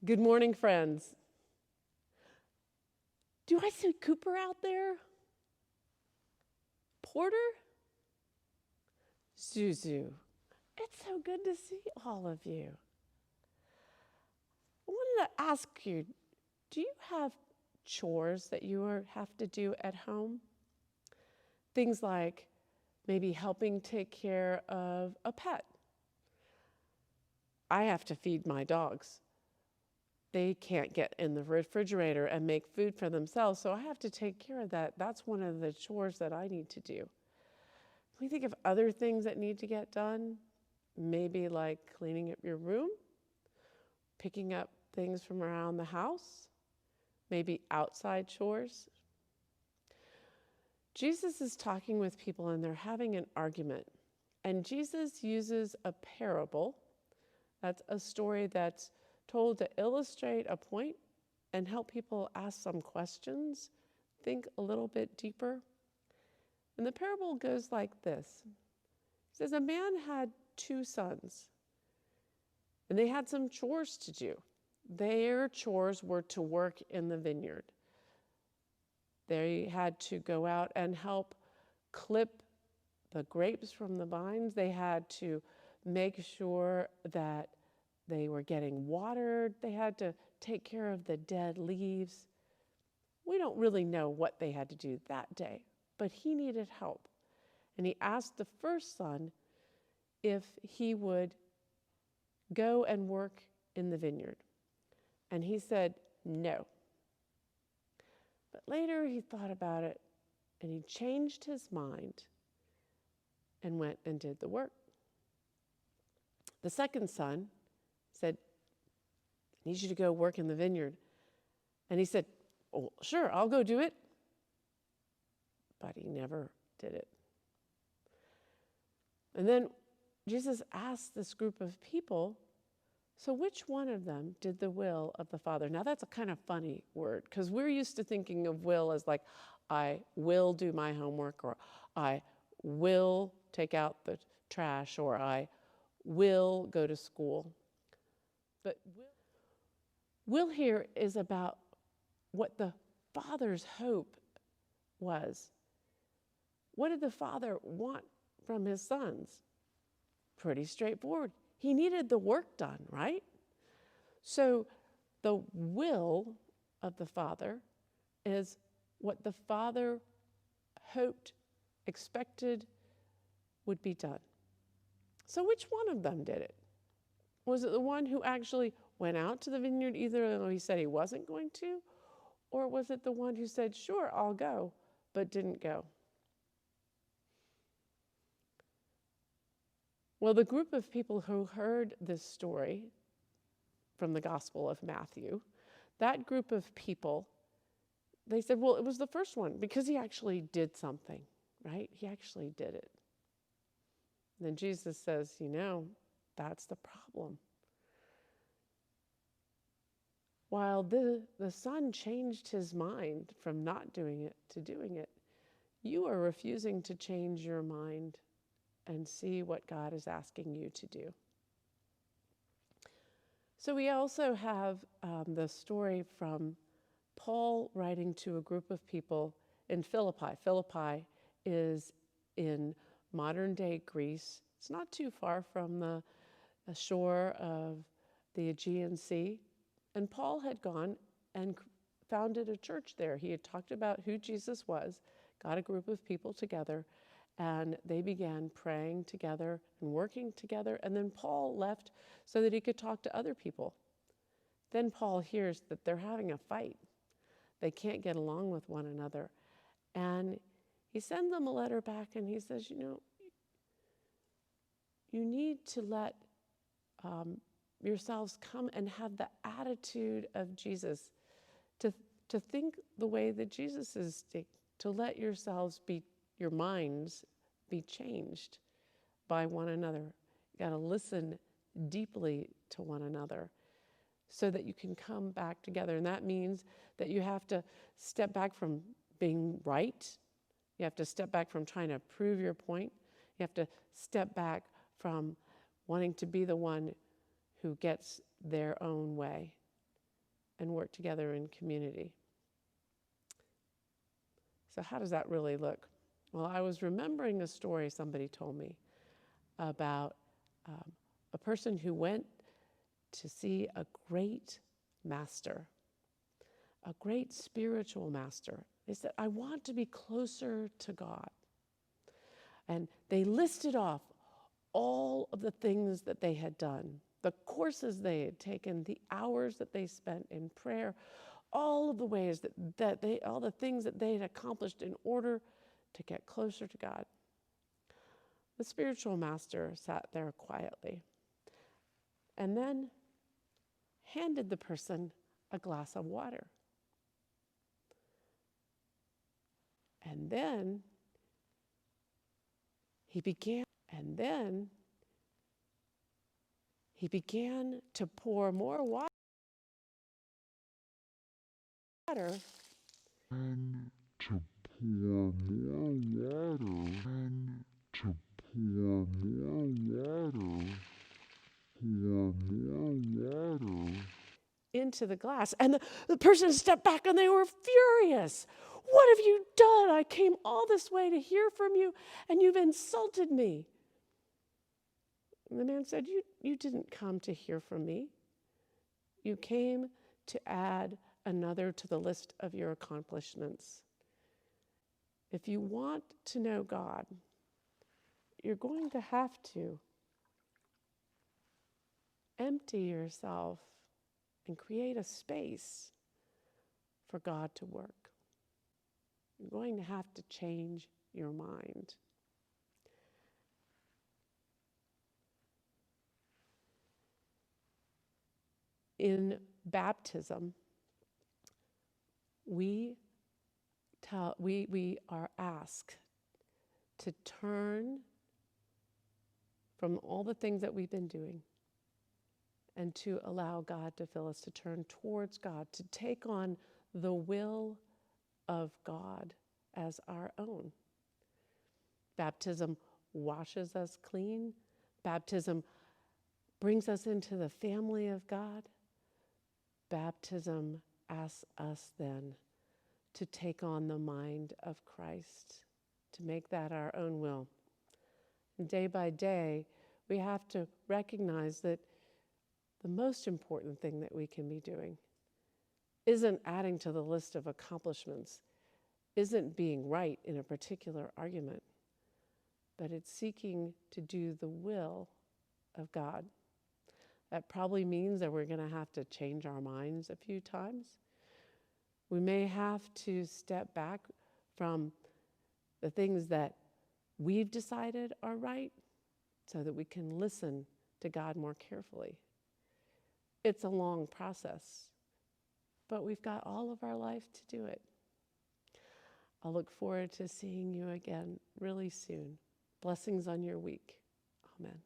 Good morning, friends. Do I see Cooper out there? Porter? Zuzu. It's so good to see all of you. I wanted to ask you, do you have chores that you have to do at home? Things like maybe helping take care of a pet. I have to feed my dogs. They can't get in the refrigerator and make food for themselves, so I have to take care of that. That's one of the chores that I need to do. Can we think of other things that need to get done? Maybe like cleaning up your room, picking up things from around the house, maybe outside chores. Jesus is talking with people and they're having an argument. And Jesus uses a parable. That's a story that's told to illustrate a point and help people ask some questions, think a little bit deeper. And the parable goes like this. It says, a man had 2 sons, and they had some chores to do. Their chores were to work in the vineyard. They had to go out and help clip the grapes from the vines. They had to make sure that they were getting watered. They had to take care of the dead leaves. We don't really know what they had to do that day, but he needed help. And he asked the first son if he would go and work in the vineyard. And he said no. But later he thought about it and he changed his mind and went and did the work. The second son said, I need you to go work in the vineyard. And he said, oh, sure, I'll go do it. But he never did it. And then Jesus asked this group of people, so which one of them did the will of the Father? Now that's a kind of funny word because we're used to thinking of will as like, I will do my homework, or I will take out the trash, or I will go to school. But will here is about what the Father's hope was. What did the Father want from his sons? Pretty straightforward. He needed the work done, right? So the will of the Father is what the Father hoped, expected would be done. So which one of them did it? Was it the one who actually went out to the vineyard, either though he said he wasn't going to, or was it the one who said, sure, I'll go, but didn't go? Well, the group of people who heard this story from the Gospel of Matthew, that group of people, they said, well, it was the first one because he actually did something, right? He actually did it. And then Jesus says, that's the problem. While the son changed his mind from not doing it to doing it, you are refusing to change your mind and see what God is asking you to do. So we also have the story from Paul writing to a group of people in Philippi. Philippi is in modern-day Greece. It's not too far from the shore of the Aegean Sea. And Paul had gone and founded a church there. He had talked about who Jesus was, got a group of people together, and they began praying together and working together. And then Paul left so that he could talk to other people. Then Paul hears that they're having a fight. They can't get along with one another. And he sends them a letter back and he says, you need to let yourselves come and have the attitude of Jesus, to think the way that Jesus is, to let yourselves be, your minds be changed by one another. You got to listen deeply to one another so that you can come back together. And that means that you have to step back from being right. You have to step back from trying to prove your point. You have to step back from wanting to be the one who gets their own way. and work together in community. So how does that really look? Well, I was remembering a story somebody told me about a person who went to see a great master, a great spiritual master. They said, I want to be closer to God. And they listed off all of the things that they had done, the courses they had taken, the hours that they spent in prayer, all of the ways all the things that they had accomplished in order to get closer to God. The spiritual master sat there quietly and then handed the person a glass of water. And then he began to pour more water into the glass. And the person stepped back and they were furious. What have you done? I came all this way to hear from you and you've insulted me. And the man said, you didn't come to hear from me. You came to add another to the list of your accomplishments. If you want to know God, you're going to have to empty yourself and create a space for God to work. You're going to have to change your mind. In baptism, we are asked to turn from all the things that we've been doing and to allow God to fill us, to turn towards God, to take on the will of God as our own. Baptism washes us clean. Baptism brings us into the family of God. Baptism asks us then to take on the mind of Christ, to make that our own will. And day by day, we have to recognize that the most important thing that we can be doing isn't adding to the list of accomplishments, isn't being right in a particular argument, but it's seeking to do the will of God. That probably means that we're going to have to change our minds a few times. We may have to step back from the things that we've decided are right so that we can listen to God more carefully. It's a long process, but we've got all of our life to do it. I'll look forward to seeing you again really soon. Blessings on your week. Amen.